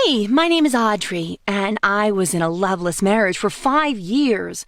Hey, my name is Audrey, and I was in a loveless marriage for 5 years.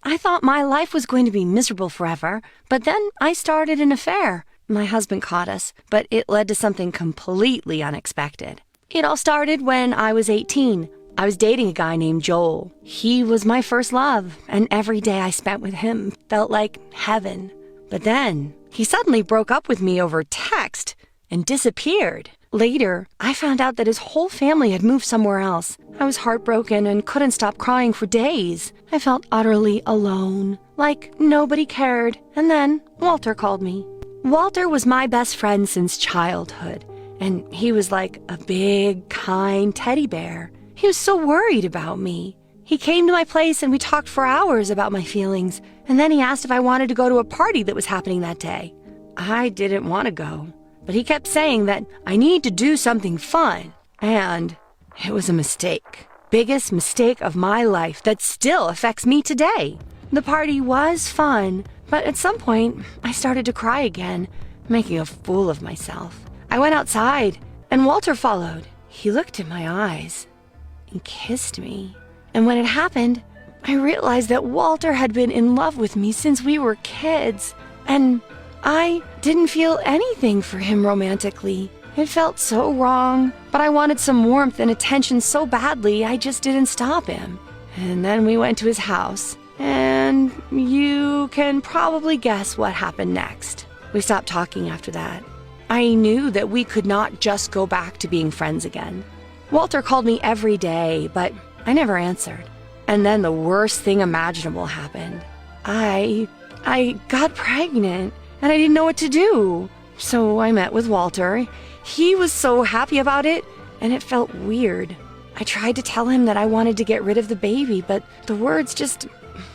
I thought my life was going to be miserable forever, but then I started an affair. My husband caught us, but it led to something completely unexpected. It all started when I was 18. I was dating a guy named Joel. He was my first love, and every day I spent with him felt like heaven. But then, he suddenly broke up with me over text and disappeared. Later, I found out that his whole family had moved somewhere else. I was heartbroken and couldn't stop crying for days. I felt utterly alone, like nobody cared. And then Walter called me. Walter was my best friend since childhood, and he was like a big, kind teddy bear. He was so worried about me. He came to my place and we talked for hours about my feelings, and then he asked if I wanted to go to a party that was happening that day. I didn't want to go. But he kept saying that I need to do something fun, and it was a mistake. Biggest mistake of my life that still affects me today. The party was fun, but at some point, I started to cry again, making a fool of myself. I went outside, and Walter followed. He looked in my eyes and kissed me. And when it happened, I realized that Walter had been in love with me since we were kids, and I didn't feel anything for him romantically. It felt so wrong, but I wanted some warmth and attention so badly I just didn't stop him. And then we went to his house, and you can probably guess what happened next. We stopped talking after that. I knew that we could not just go back to being friends again. Walter called me every day, but I never answered. And then the worst thing imaginable happened. I got pregnant. And I didn't know what to do. So I met with Walter. He was so happy about it, and it felt weird. I tried to tell him that I wanted to get rid of the baby, but the words just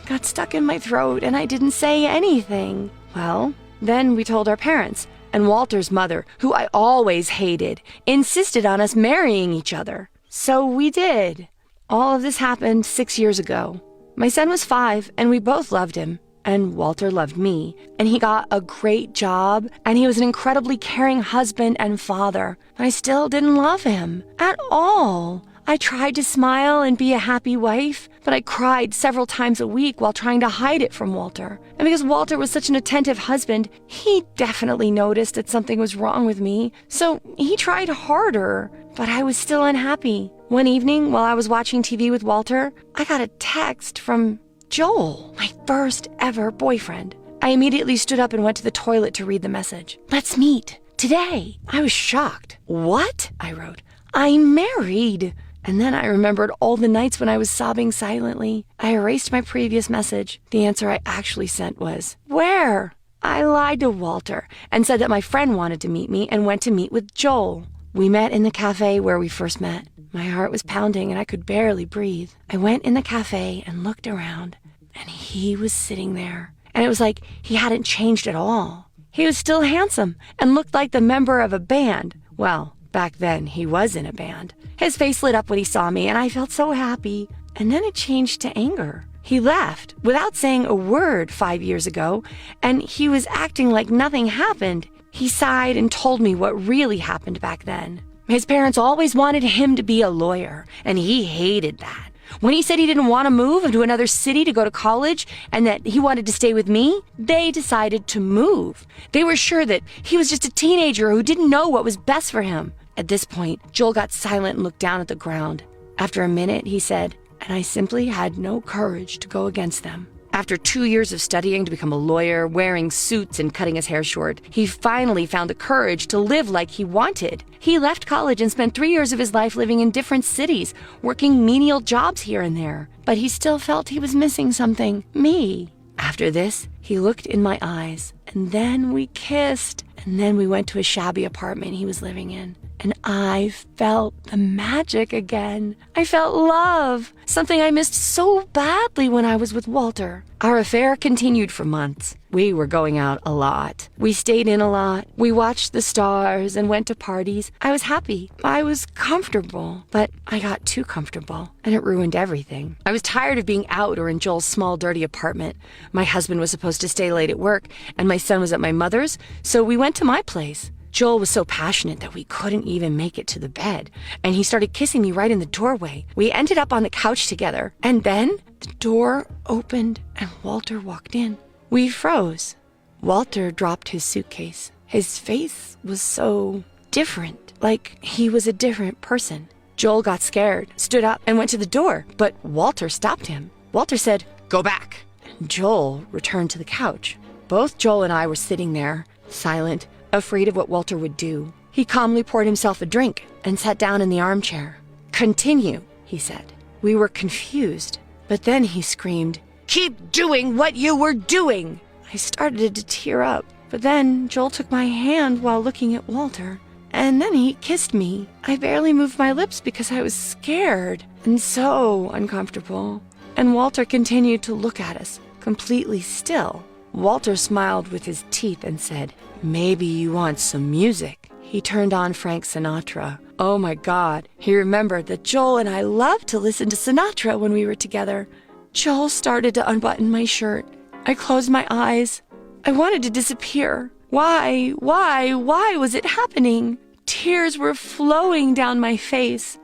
got stuck in my throat, and I didn't say anything. Well, then we told our parents, and Walter's mother, who I always hated, insisted on us marrying each other. So we did. All of this happened 6 years ago. My son was 5, and we both loved him. And Walter loved me, and he got a great job, and he was an incredibly caring husband and father. But I still didn't love him at all. I tried to smile and be a happy wife, but I cried several times a week while trying to hide it from Walter. And because Walter was such an attentive husband, he definitely noticed that something was wrong with me. So he tried harder, but I was still unhappy. One evening, while I was watching TV with Walter, I got a text from Joel, my first ever boyfriend. I immediately stood up and went to the toilet to read the message. "Let's meet today." I was shocked. "What?" I wrote. "I'm married." And then I remembered all the nights when I was sobbing silently. I erased my previous message. The answer I actually sent was, "Where?" I lied to Walter and said that my friend wanted to meet me and went to meet with Joel. We met in the cafe where we first met. My heart was pounding and I could barely breathe. I went in the cafe and looked around. And he was sitting there. And it was like he hadn't changed at all. He was still handsome and looked like the member of a band. Well, back then he was in a band. His face lit up when he saw me and I felt so happy. And then it changed to anger. He left without saying a word 5 years ago, and he was acting like nothing happened. He sighed and told me what really happened back then. His parents always wanted him to be a lawyer, and he hated that. When he said he didn't want to move to another city to go to college and that he wanted to stay with me, they decided to move. They were sure that he was just a teenager who didn't know what was best for him. At this point, Joel got silent and looked down at the ground. After a minute, he said, "And I simply had no courage to go against them." After 2 years of studying to become a lawyer, wearing suits and cutting his hair short, he finally found the courage to live like he wanted. He left college and spent 3 years of his life living in different cities, working menial jobs here and there. But he still felt he was missing something, me. After this, he looked in my eyes, and then we kissed. And then we went to a shabby apartment he was living in. And I felt the magic again. I felt love, something I missed so badly when I was with Walter. Our affair continued for months. We were going out a lot. We stayed in a lot. We watched the stars and went to parties. I was happy. I was comfortable. But I got too comfortable, and it ruined everything. I was tired of being out or in Joel's small, dirty apartment. My husband was supposed to stay late at work, and my son was at my mother's, so we went to my place. Joel was so passionate that we couldn't even make it to the bed, and he started kissing me right in the doorway. We ended up on the couch together, and then the door opened and Walter walked in. We froze. Walter dropped his suitcase. His face was so different, like he was a different person. Joel got scared, stood up, and went to the door, but Walter stopped him. Walter said, "Go back." And Joel returned to the couch. Both Joel and I were sitting there, silent, afraid of what Walter would do. He calmly poured himself a drink and sat down in the armchair. "Continue," he said. We were confused, but then he screamed, "Keep doing what you were doing!" I started to tear up, but then Joel took my hand while looking at Walter, and then he kissed me. I barely moved my lips because I was scared and so uncomfortable. And Walter continued to look at us, completely still. Walter smiled with his teeth and said, "Maybe you want some music." He turned on Frank Sinatra. Oh my God, he remembered that Joel and I loved to listen to Sinatra when we were together. Joel started to unbutton my shirt. I closed my eyes. I wanted to disappear. Why was it happening? Tears were flowing down my face.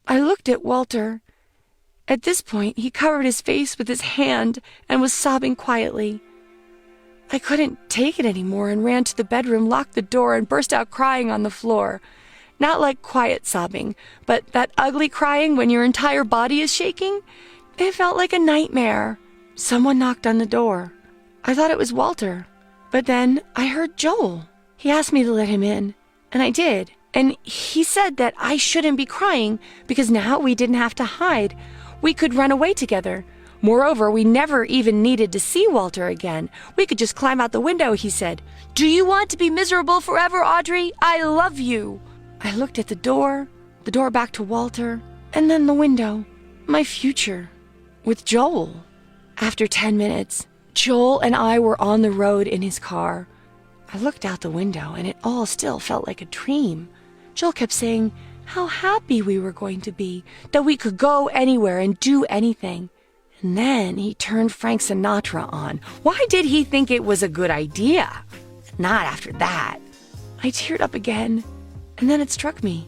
I looked at Walter. At this point, he covered his face with his hand and was sobbing quietly. I couldn't take it anymore and ran to the bedroom, locked the door, and burst out crying on the floor. Not like quiet sobbing, but that ugly crying when your entire body is shaking. It felt like a nightmare. Someone knocked on the door. I thought it was Walter, but then I heard Joel. He asked me to let him in, and I did. And he said that I shouldn't be crying because now we didn't have to hide. We could run away together. Moreover, we never even needed to see Walter again. We could just climb out the window, he said. "Do you want to be miserable forever, Audrey? I love you." I looked at the door back to Walter, and then the window. My future with Joel. After 10 minutes, Joel and I were on the road in his car. I looked out the window, and it all still felt like a dream. Joel kept saying how happy we were going to be, that we could go anywhere and do anything. And then he turned Frank Sinatra on. Why did he think it was a good idea? Not after that. I teared up again, and then it struck me.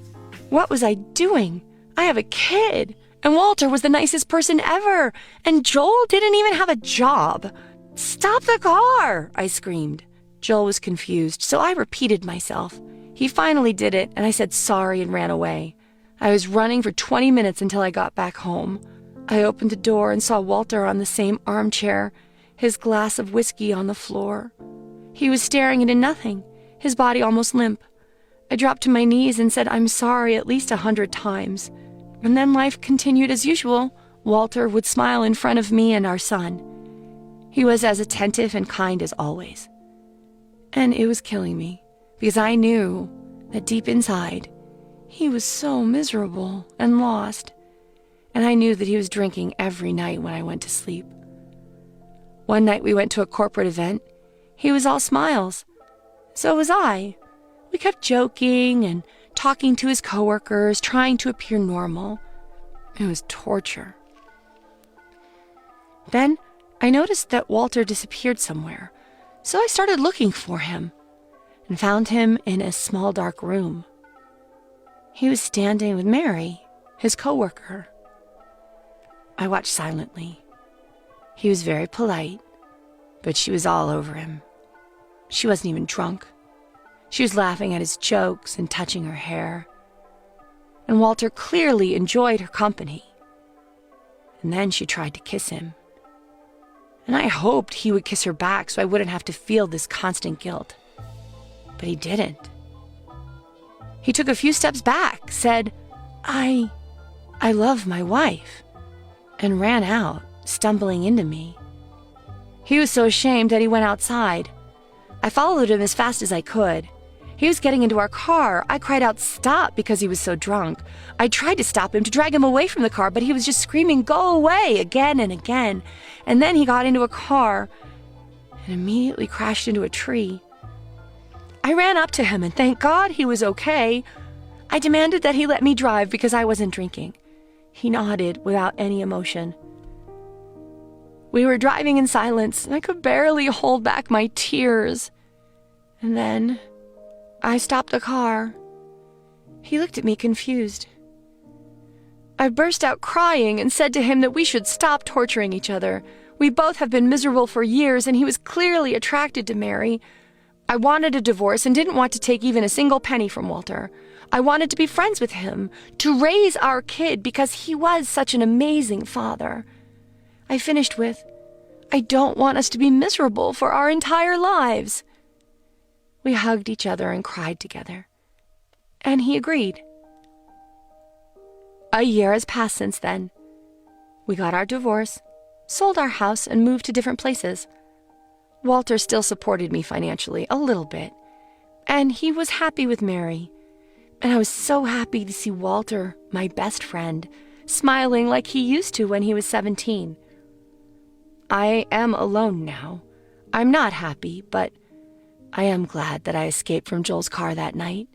What was I doing? I have a kid, and Walter was the nicest person ever, and Joel didn't even have a job. "Stop the car!" I screamed. Joel was confused, so I repeated myself. He finally did it, and I said sorry and ran away. I was running for 20 minutes until I got back home. I opened the door and saw Walter on the same armchair, his glass of whiskey on the floor. He was staring into nothing, his body almost limp. I dropped to my knees and said I'm sorry at least 100 times. And then life continued as usual. Walter would smile in front of me and our son. He was as attentive and kind as always. And it was killing me, because I knew that deep inside, he was so miserable and lost. And I knew that he was drinking every night when I went to sleep. One night we went to a corporate event. He was all smiles. So was I. We kept joking and talking to his coworkers, trying to appear normal. It was torture. Then I noticed that Walter disappeared somewhere, so I started looking for him and found him in a small dark room. He was standing with Mary, his coworker. I watched silently. He was very polite, but she was all over him. She wasn't even drunk. She was laughing at his jokes and touching her hair. And Walter clearly enjoyed her company. And then she tried to kiss him. And I hoped he would kiss her back so I wouldn't have to feel this constant guilt. But he didn't. He took a few steps back, said, I love my wife, and ran out, stumbling into me. He was so ashamed that he went outside. I followed him as fast as I could. He was getting into our car. I cried out, "Stop," because he was so drunk. I tried to stop him, to drag him away from the car, but he was just screaming, "Go away," again and again. And then he got into a car and immediately crashed into a tree. I ran up to him, and thank God he was okay. I demanded that he let me drive because I wasn't drinking. He nodded without any emotion. We were driving in silence, and I could barely hold back my tears. And then I stopped the car. He looked at me confused. I burst out crying and said to him that we should stop torturing each other. We both have been miserable for years, and he was clearly attracted to Mary. I wanted a divorce and didn't want to take even a single penny from Walter. I wanted to be friends with him, to raise our kid because he was such an amazing father. I finished with, I don't want us to be miserable for our entire lives. We hugged each other and cried together. And he agreed. A year has passed since then. We got our divorce, sold our house, and moved to different places. Walter still supported me financially, a little bit, and he was happy with Mary. And I was so happy to see Walter, my best friend, smiling like he used to when he was 17. I am alone now. I'm not happy, but I am glad that I escaped from Joel's car that night.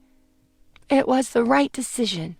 It was the right decision.